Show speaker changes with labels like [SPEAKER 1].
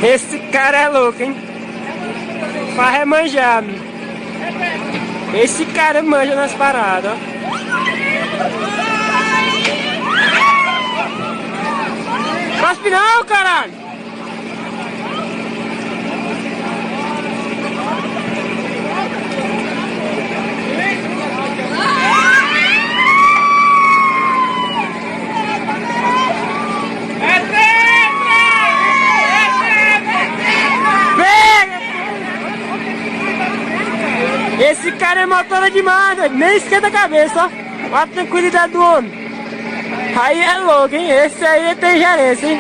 [SPEAKER 1] Esse cara é louco, hein? Faz é manjar, meu. Esse cara manja nas paradas, ó. Cospe não, caralho! Esse cara é motora demais, né? Nem esquenta a cabeça, ó. Olha a tranquilidade do homem. Aí é louco, hein? Esse aí tem gerência, hein?